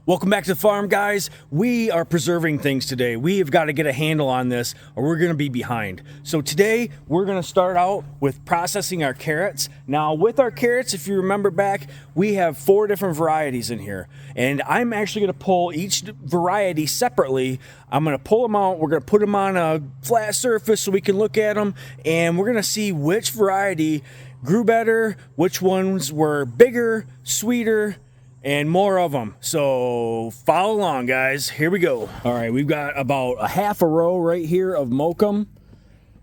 Welcome back to the farm, guys. We are preserving things today. We have got to get a handle on this or we're going to be behind. So today we're going to start out with processing our carrots. Now with our carrots, if you remember back, we have 4 different varieties in here. And I'm actually going to pull each variety separately. I'm going to pull them out. We're going to put them on a flat surface so we can look at them. And we're going to see which variety grew better, which ones were bigger, sweeter, and more of them. So follow along, guys. Here we go. All right, we've got about a half a row right here of Mokum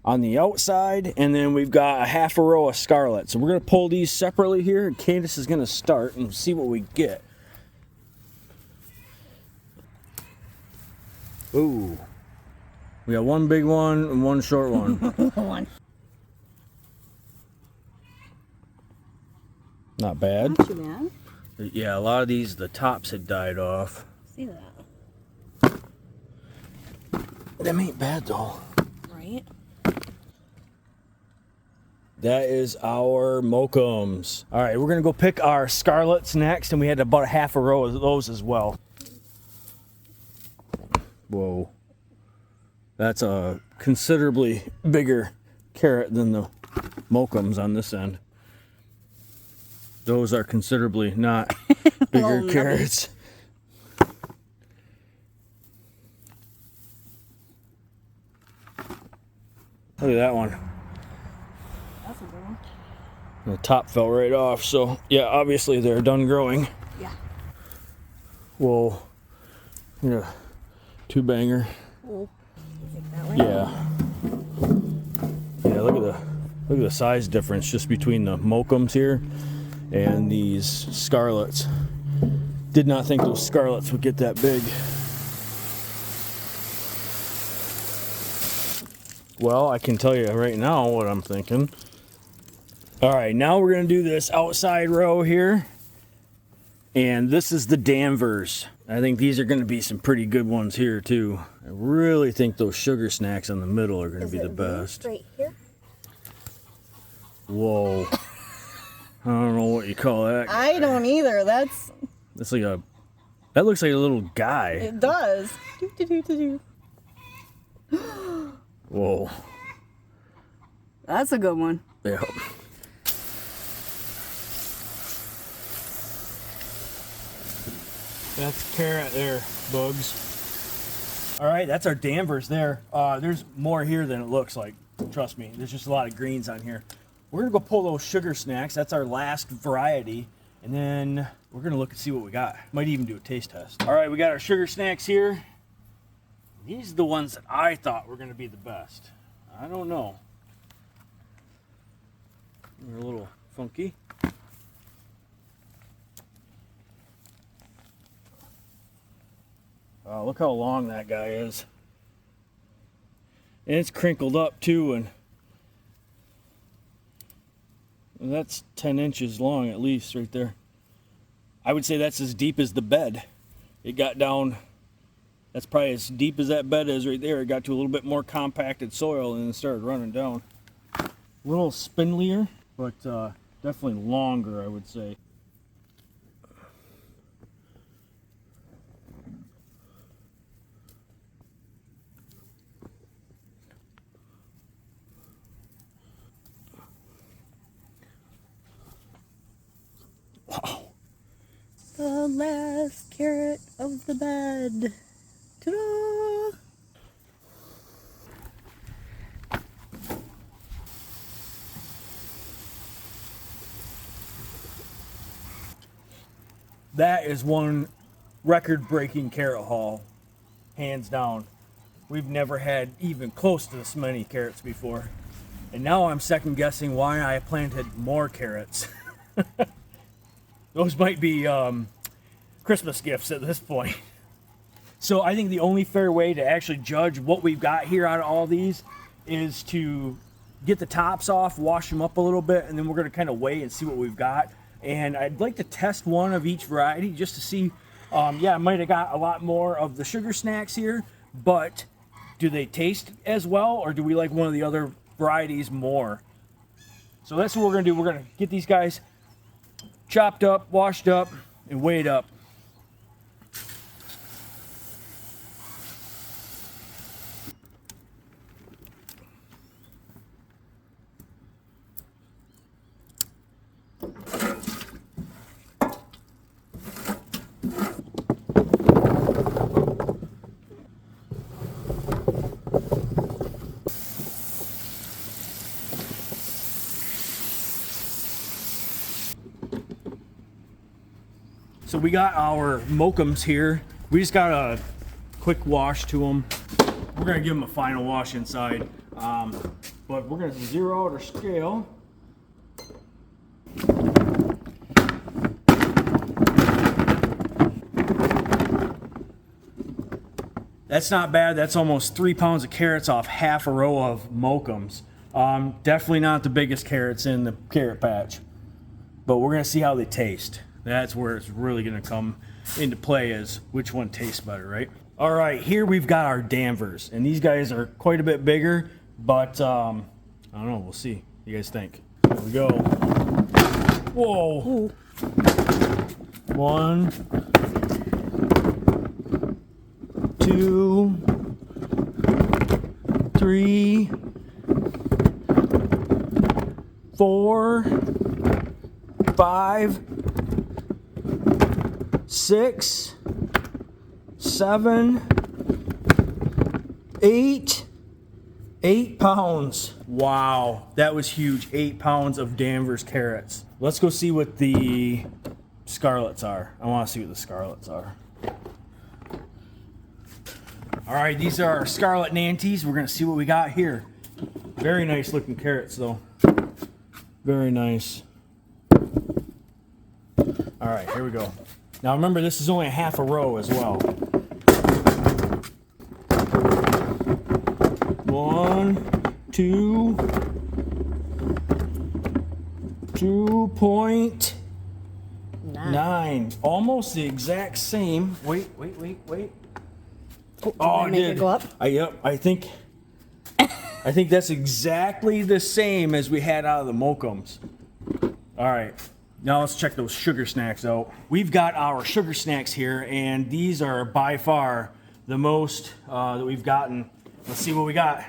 on the outside, and then we've got a half a row of Scarlet. So we're going to pull these separately here, and Candace is going to start and see what we get. Ooh, we got one big one and one short one. One. Not bad. Not too bad. Yeah, a lot of these, the tops had died off. See that? Them ain't bad though. Right? That is our Mokums. All right, we're gonna go pick our Scarlets next, and we had about a half a row of those as well. Whoa. That's a considerably bigger carrot than the Mokums on this end. Those are considerably not bigger carrots. Look at that one. That's a good one. The top fell right off, so yeah, obviously they're done growing. Yeah. Whoa. Yeah. 2-banger. Oh, take that one. Yeah. Yeah, look at the size difference just between the Mokums here and these Scarlets. Did not think those Scarlets would get that big. Well, I can tell you right now what I'm thinking. All right, now we're gonna do this outside row here. And this is the Danvers. I think these are gonna be some pretty good ones here too. I really think those sugar snacks in the middle are gonna be the best. Right here? Whoa. I don't know what you call that. I don't either. That's like that looks like a little guy. it does. Whoa. That's a good one. Yeah. That's carrot there, bugs. All right, that's our Danvers there. There's more here than it looks like. Trust me, there's just a lot of greens on here. We're gonna go pull those sugar snacks. That's our last variety. And then we're gonna look and see what we got. Might even do a taste test. All right, we got our sugar snacks here. These are the ones that I thought were gonna be the best. I don't know. They're a little funky. Look how long that guy is. And it's crinkled up too, and that's 10 inches long at least right there. I would say that's as deep as the bed. It got down, that's probably as deep as that bed is right there. It got to a little bit more compacted soil and then started running down. A little spindlier, but definitely longer, I would say. Wow. The last carrot of the bed. Ta-da! That is one record-breaking carrot haul, hands down. We've never had even close to this many carrots before. And now I'm second guessing why I planted more carrots. Those might be Christmas gifts at this point. So I think the only fair way to actually judge what we've got here out of all these is to get the tops off, wash them up a little bit, and then we're gonna kind of weigh and see what we've got. And I'd like to test one of each variety just to see, yeah, I might have got a lot more of the sugar snacks here, but do they taste as well, or do we like one of the other varieties more? So that's what we're gonna do. We're gonna get these guys chopped up, washed up, and weighed up. So we got our mochums here. We just got a quick wash to them. We're gonna give them a final wash inside. But we're gonna zero out our scale. That's not bad. That's almost 3 pounds of carrots off half a row of mochums. Definitely not the biggest carrots in the carrot patch, but we're gonna see how they taste. That's where it's really gonna come into play, is which one tastes better, right? All right, here we've got our Danvers, and these guys are quite a bit bigger, but I don't know, we'll see. What do you guys think? Here we go. Whoa. Ooh. 1, 2, 3, 4, 5, 6, 7, 8. 8 pounds. Wow, that was huge. 8 pounds of Danvers carrots. Let's go see what the scarlets are. I want to see what the scarlets are. All right, these are our scarlet Nantes. We're gonna see what we got here. Very nice looking carrots though. Very nice. All right, here we go. Now remember, this is only a half a row as well. 1, 2, 2.9. Almost the exact same. Wait. Oh, I make did. it go up? Yep. I think that's exactly the same as we had out of the mochums. All right. Now let's check those sugar snacks out. We've got our sugar snacks here, and these are by far the most that we've gotten. Let's see what we got.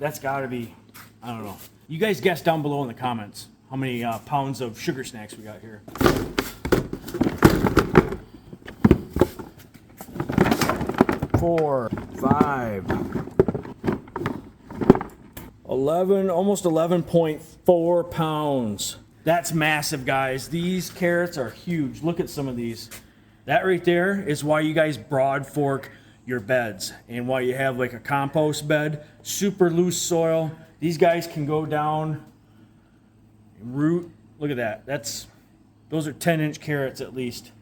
That's gotta be, I don't know. You guys guess down below in the comments how many pounds of sugar snacks we got here. 4, 5, 11, almost 11.4 pounds. That's massive, guys. These carrots are huge. Look at some of these. That right there is why you guys broad fork your beds and why you have like a compost bed, super loose soil. These guys can go down and root. Look at that. Those are 10-inch carrots at least.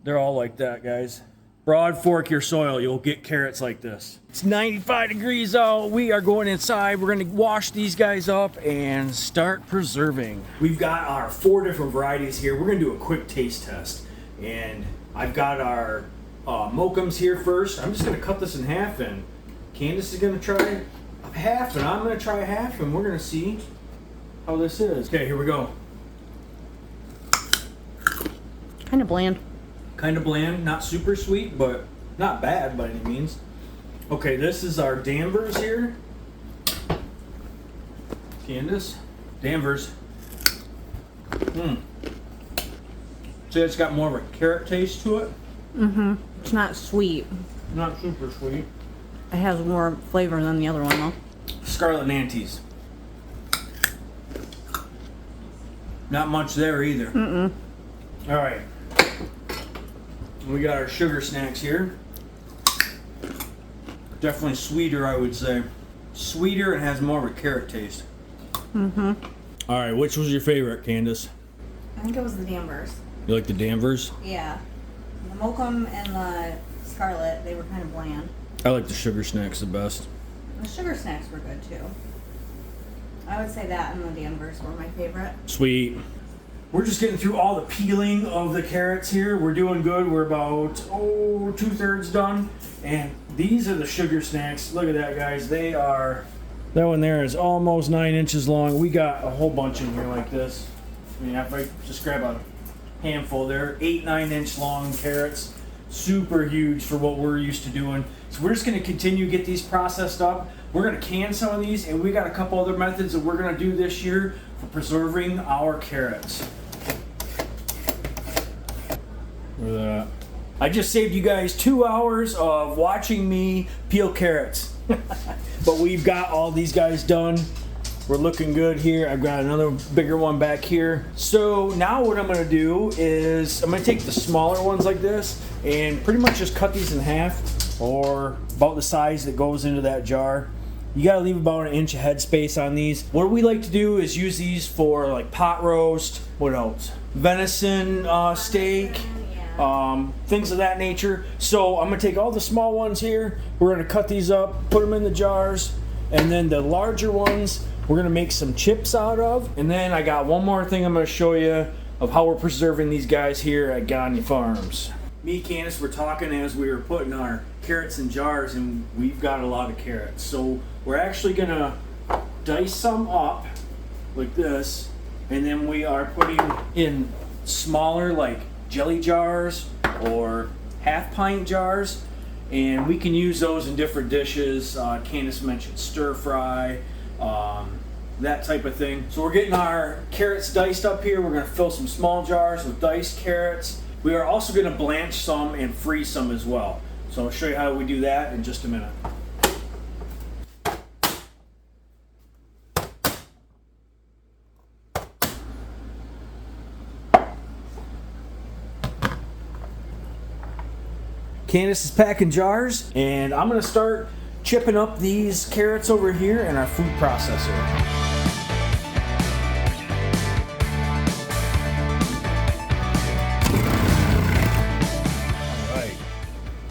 They're all like that, guys. Broad fork your soil, you'll get carrots like this. It's 95 degrees out. We are going inside. We're gonna wash these guys up and start preserving. We've got our 4 different varieties here. We're gonna do a quick taste test. And I've got our mochums here first. I'm just gonna cut this in half, and Candace is gonna try half, and I'm gonna try half, and we're gonna see how this is. Okay, here we go. Kind of bland. Kind of bland, not super sweet, but not bad by any means. Okay, this is our Danvers here. Candace, Danvers. See, it's got more of a carrot taste to it. Mm-hmm. It's not sweet. Not super sweet. It has more flavor than the other one, though. Scarlet Nantes. Not much there either. All right. We got our sugar snacks here. Definitely sweeter, I would say. Sweeter and has more of a carrot taste. All right, which was your favorite, Candace? I think it was the Danvers. You like the Danvers? Yeah. The Mochum and the Scarlet, they were kind of bland. I like the sugar snacks the best. The sugar snacks were good too. I would say that and the Danvers were my favorite. Sweet. We're just getting through all the peeling of the carrots here. We're doing good. We're about, 2/3 done. And these are the sugar snacks. Look at that, guys. That one there is almost 9 inches long. We got a whole bunch in here like this. I mean, if I just grab a handful there, 8-9 inch long carrots. Super huge for what we're used to doing. So we're just gonna continue to get these processed up. We're gonna can some of these, and we got a couple other methods that we're gonna do this year for preserving our carrots. Look at that. I just saved you guys 2 hours of watching me peel carrots. But we've got all these guys done. We're looking good here. I've got another bigger one back here. So now what I'm gonna do is I'm gonna take the smaller ones like this and pretty much just cut these in half, or about the size that goes into that jar. You gotta leave about an inch of headspace on these. What we like to do is use these for like pot roast. What else? Venison steak. Things of that nature. So I'm gonna take all the small ones here, we're gonna cut these up, put them in the jars, and then the larger ones we're gonna make some chips out of. And then I got one more thing I'm gonna show you of how we're preserving these guys here at Gagne Farms. Me and Candace were talking as we were putting our carrots in jars, and we've got a lot of carrots. So we're actually gonna dice some up like this, and then we are putting in smaller like jelly jars or half pint jars, and we can use those in different dishes. Candace mentioned stir fry, that type of thing. So we're getting our carrots diced up here. We're gonna fill some small jars with diced carrots. We are also gonna blanch some and freeze some as well. So I'll show you how we do that in just a minute. Candace is packing jars, and I'm gonna start chipping up these carrots over here in our food processor. All right,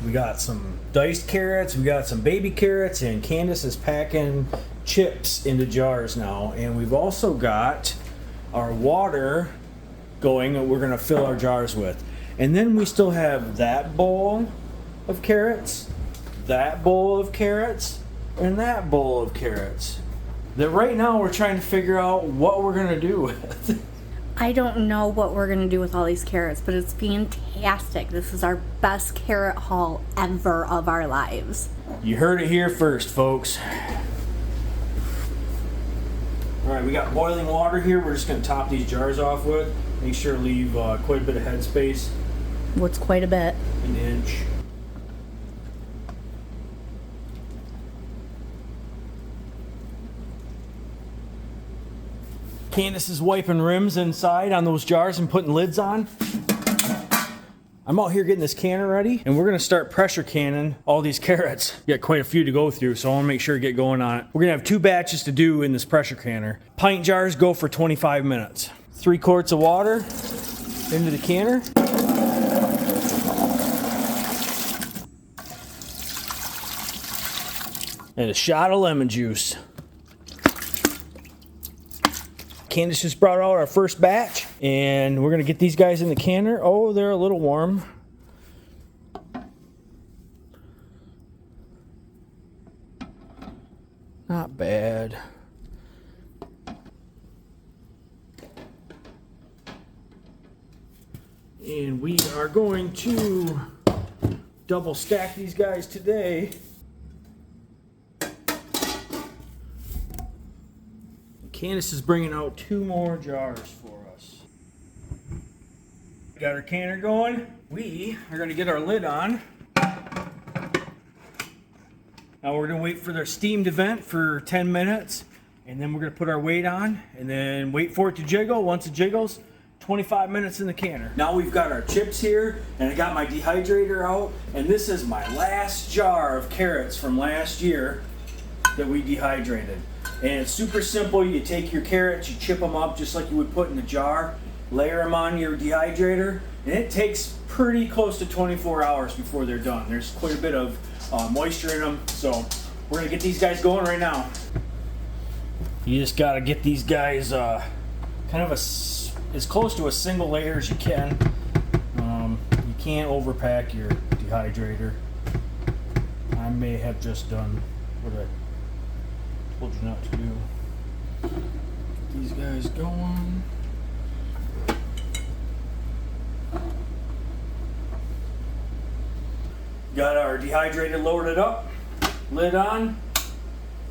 we got some diced carrots, we got some baby carrots, and Candace is packing chips into jars now. And we've also got our water going that we're gonna fill our jars with. And then we still have that bowl of carrots, that bowl of carrots, and that bowl of carrots that right now we're trying to figure out what we're gonna do with. I don't know what we're gonna do with all these carrots, but it's fantastic. This is our best carrot haul ever of our lives. You heard it here first, folks. All right, we got boiling water here. We're just gonna top these jars off with. Make sure to leave quite a bit of headspace. What's quite a bit? An inch. Candace is wiping rims inside on those jars and putting lids on. I'm out here getting this canner ready, and we're gonna start pressure canning all these carrots. We got quite a few to go through, so I wanna make sure to get going on it. We're gonna have 2 batches to do in this pressure canner. Pint jars go for 25 minutes. 3 quarts of water into the canner. And a shot of lemon juice. Candace just brought out our first batch, and we're gonna get these guys in the canner. Oh, they're a little warm. Not bad. And we are going to double stack these guys today. Candace is bringing out 2 more jars for us. Got our canner going. We are going to get our lid on. Now we're going to wait for their steam to vent for 10 minutes, and then we're going to put our weight on and then wait for it to jiggle. Once it jiggles, 25 minutes in the canner. Now we've got our chips here, and I got my dehydrator out, and this is my last jar of carrots from last year that we dehydrated. And it's super simple. You take your carrots, you chip them up just like you would put in a jar, layer them on your dehydrator, and it takes pretty close to 24 hours before they're done. There's quite a bit of moisture in them, so we're gonna get these guys going right now. You just gotta get these guys kind of as close to a single layer as you can. You can't overpack your dehydrator. I may have just done what I told you not to do. Get these guys going. Got our dehydrator loaded up, lid on,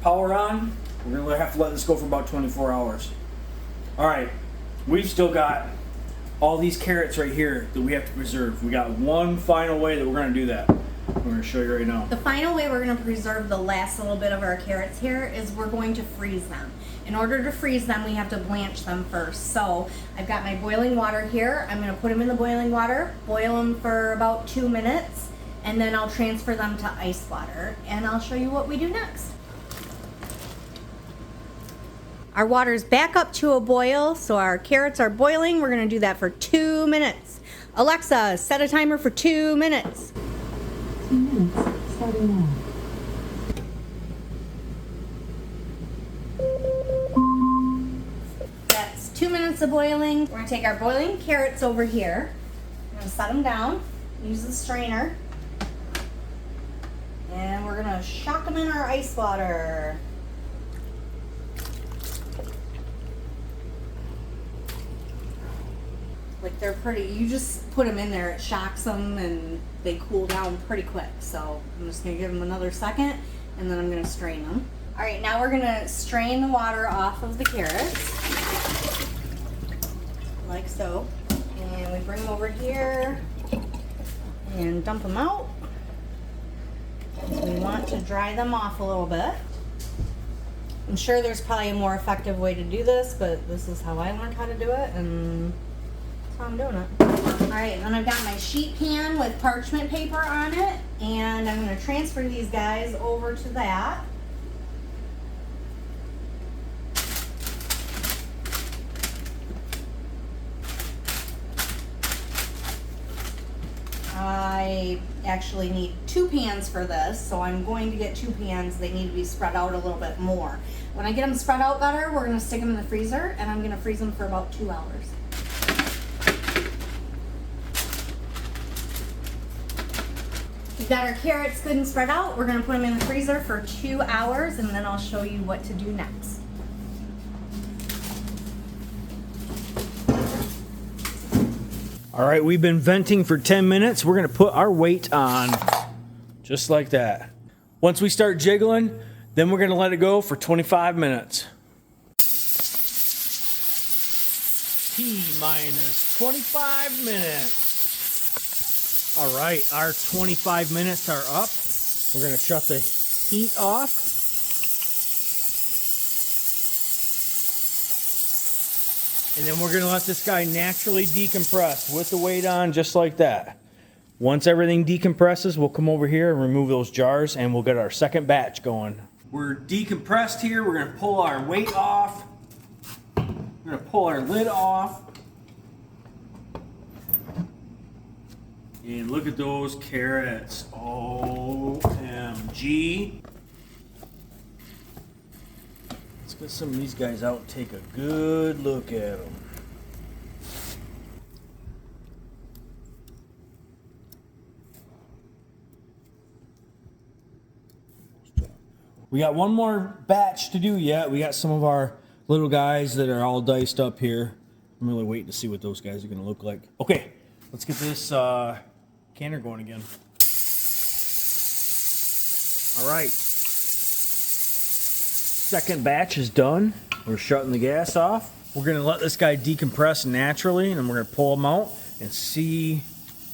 power on. We're gonna have to let this go for about 24 hours. All right, we've still got all these carrots right here that we have to preserve. We got one final way that we're gonna do that. We're gonna show you right now. The final way we're going to preserve the last little bit of our carrots here is we're going to freeze them. In order to freeze them, we have to blanch them first. So I've got my boiling water here. I'm gonna put them in the boiling water, boil them for about 2 minutes, and then I'll transfer them to ice water, and I'll show you what we do next. Our water's back up to a boil, so our carrots are boiling. We're gonna do that for 2 minutes. Alexa, set a timer for 2 minutes. 2 minutes, starting now. That's 2 minutes of boiling. We're gonna take our boiling carrots over here. I'm gonna set them down, use the strainer, and we're gonna shock them in our ice water. Like they're pretty, you just put them in there, it shocks them and they cool down pretty quick. So I'm just gonna give them another second and then I'm gonna strain them. All right, now we're gonna strain the water off of the carrots, like so. And we bring them over here and dump them out. So we want to dry them off a little bit. I'm sure there's probably a more effective way to do this, but this is how I learned how to do it, and that's how I'm doing it. All right, then I've got my sheet pan with parchment paper on it, and I'm gonna transfer these guys over to that. I actually need 2 pans for this, so I'm going to get 2 pans. They need to be spread out a little bit more. When I get them spread out better, we're gonna stick them in the freezer, and I'm gonna freeze them for about 2 hours. We've got our carrots good and spread out. We're gonna put them in the freezer for 2 hours, and then I'll show you what to do next. All right, we've been venting for 10 minutes. We're gonna put our weight on, just like that. Once we start jiggling, then we're gonna let it go for 25 minutes. T-minus 25 minutes. All right, our 25 minutes are up. We're gonna shut the heat off. And then we're gonna let this guy naturally decompress with the weight on, just like that. Once everything decompresses, we'll come over here and remove those jars and we'll get our second batch going. We're decompressed here. We're gonna pull our weight off. We're gonna pull our lid off. And look at those carrots. OMG. Let's get some of these guys out and take a good look at them. We got one more batch to do yet. We got some of our little guys that are all diced up here. I'm really waiting to see what those guys are going to look like. Okay, let's get this canner going again. All right. Second batch is done. We're shutting the gas off. We're gonna let this guy decompress naturally, and then we're gonna pull them out and see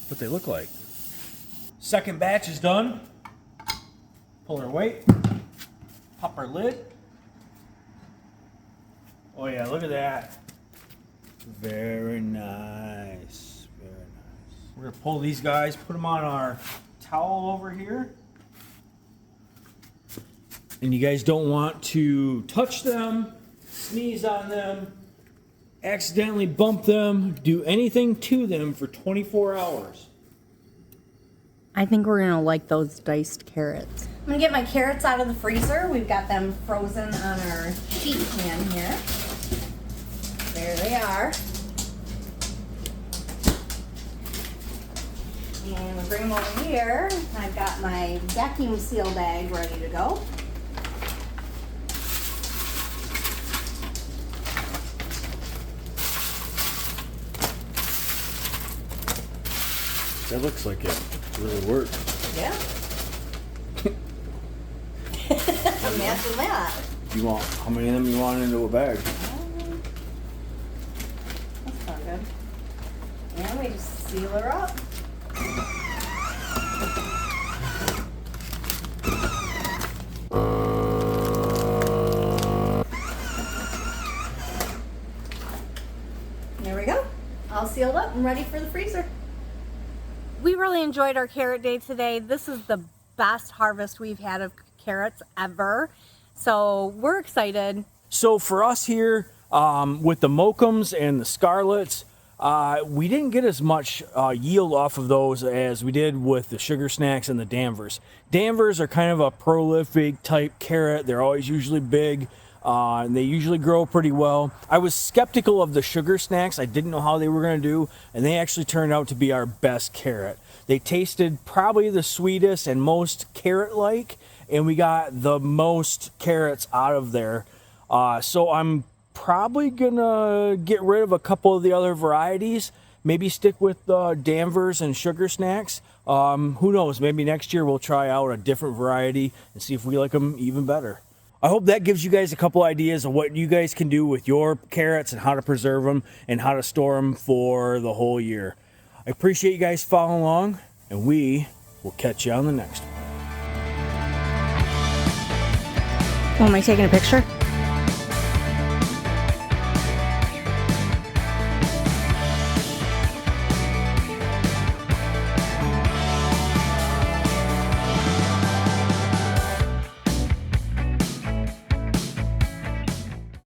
what they look like. Second batch is done. Pull our weight, pop our lid. Oh yeah, look at that. Very nice, very nice. We're gonna pull these guys, put them on our towel over here. And you guys don't want to touch them, sneeze on them, accidentally bump them, do anything to them for 24 hours. I think we're gonna like those diced carrots. I'm gonna get my carrots out of the freezer. We've got them frozen on our sheet pan here. There they are. And we bring them over here. I've got my vacuum seal bag ready to go. That looks like it really worked. Yeah. Imagine that. You want, how many of them you want into a bag? That's not good. And we just seal her up. sealed up and ready for the freezer. We really enjoyed our carrot day today. This is the best harvest we've had of carrots ever. So we're excited. So for us here, with the Mochums and the Scarlets, we didn't get as much yield off of those as we did with the Sugar Snacks and the Danvers. Danvers are kind of a prolific type carrot. They're always usually big. And they usually grow pretty well. I was skeptical of the Sugar Snacks. I didn't know how they were going to do, and they actually turned out to be our best carrot. They tasted probably the sweetest and most carrot-like, and we got the most carrots out of there. So I'm probably gonna get rid of a couple of the other varieties. Maybe stick with Danvers and Sugar Snacks. Who knows? Maybe next year we'll try out a different variety and see if we like them even better. I hope that gives you guys a couple ideas of what you guys can do with your carrots and how to preserve them and how to store them for the whole year. I appreciate you guys following along, and we will catch you on the next one. Oh, am I taking a picture?